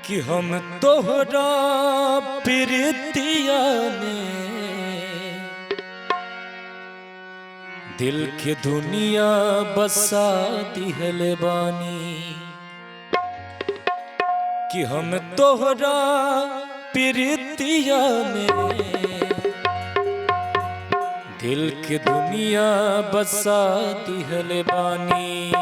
कि हम तोहरा प्रीतिया में दिल के दुनिया बसा दिहल बानी। कि हम तोहरा प्रीतिया में दिल के दुनिया बसा दिहल बानी।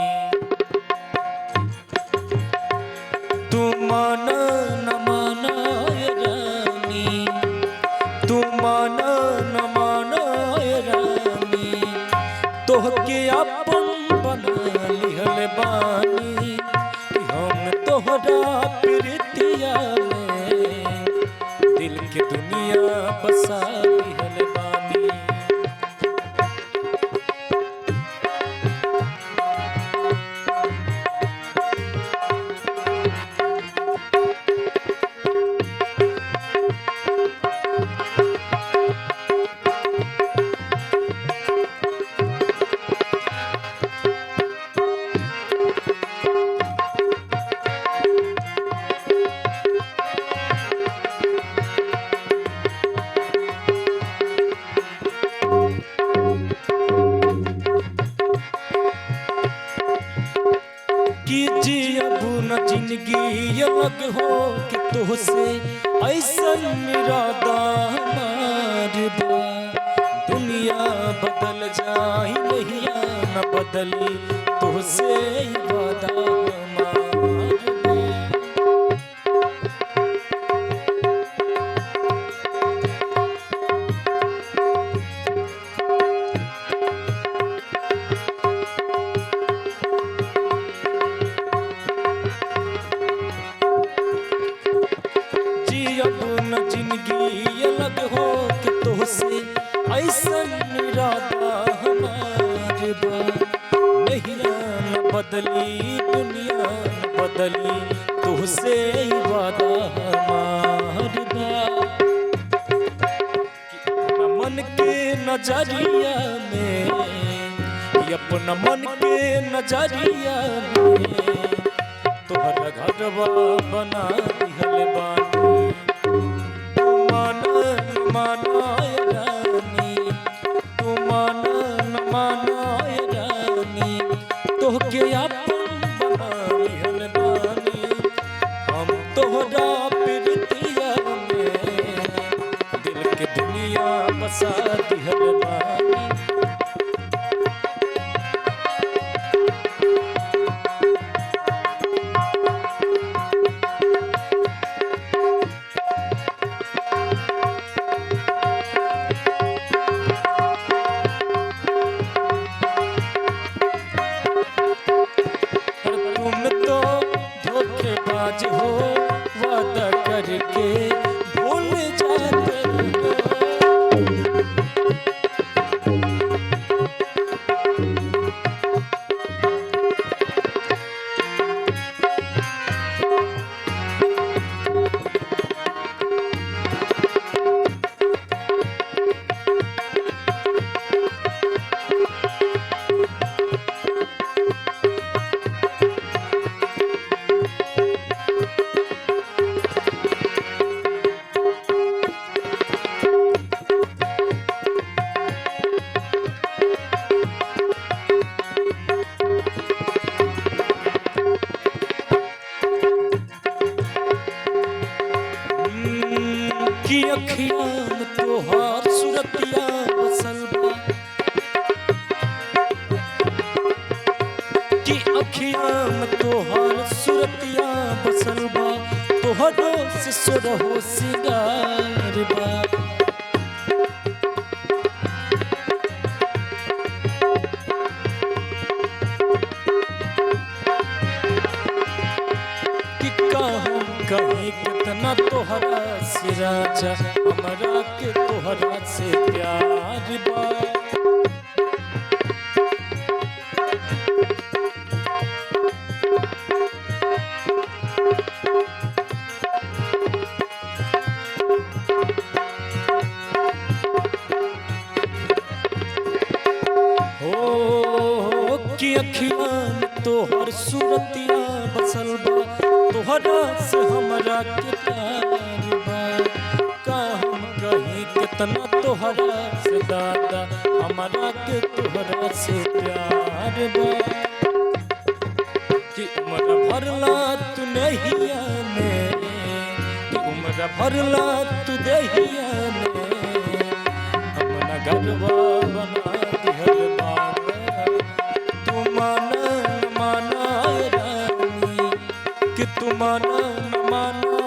तू माना न माना रानी, तू माना न माना रानी, तोहके अपन बना लिहल बानी। कि हम तोहरा प्रीतिया में दिल के दुनिया बसा लिहल बानी। जिंदगी अलग हो कि तुझसे ऐसन इरादा हमार बा। दुनिया बदल जाए नहिया न बदली तुझसे वादा हमार बा। जिंदगी अलग हो कि तुझसे ऐसन इरादा हमार बा। नहिया न बदली दुनिया न बदली तुझसे वादा हमार बा। कि मन के नजरिया में, कि अपना मन के नजरिया में तोहरा घरवा बना दिहल बानी। तोहके अपन बना लिहल बानी। हम तोहरा प्रीतिया में दिल के दुनिया बसा दिहल बानी। धोखेबाज हो वादा करके भूल जाते हो। कि अखियां में तोहार सूरतिया बसल बा। कि अखियां में तोहार सूरतिया बसल बा। तोहरो से सुरहो सिंगार बा। कहीं कितना तोहरा से राजा हमरा के तोहरा से प्यार बा। हो कि अखियां में तोहर सूरतिया बसल बा। तोहरा से हमर तोहरा के प्यार बा। का हम कहीं कितना तोहरा से दादा, हमारा के तोहरा से प्यार बा। कि उम्र भरला तू नहिया में, कि उम्र भरला तू दहिया में, अपना गरबा बना दिहल बाबा। तू माना न माना रानी, कि तू माना न माना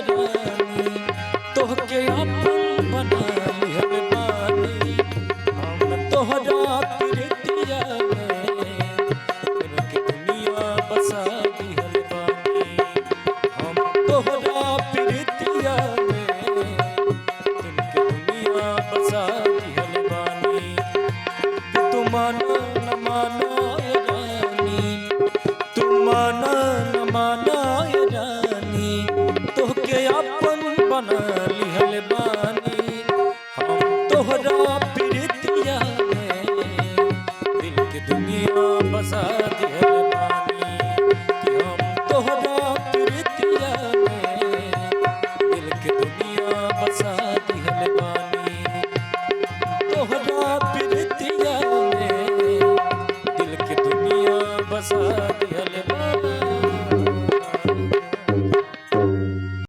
रानी, तोहके अपन बना लिहल बानी। हम तोहरा प्रीतिया में के दुनिया बसा दिहल बानी। हम तोहरा प्रीतिया में के दुनिया बसा दिहल बानी। कि तू माना न माना रानी, तू माना न माना रानी, तोहके अपन बना लिहल बानी। हम तोहरा प्रीतिया में दिल के दुनिया बसा दिहल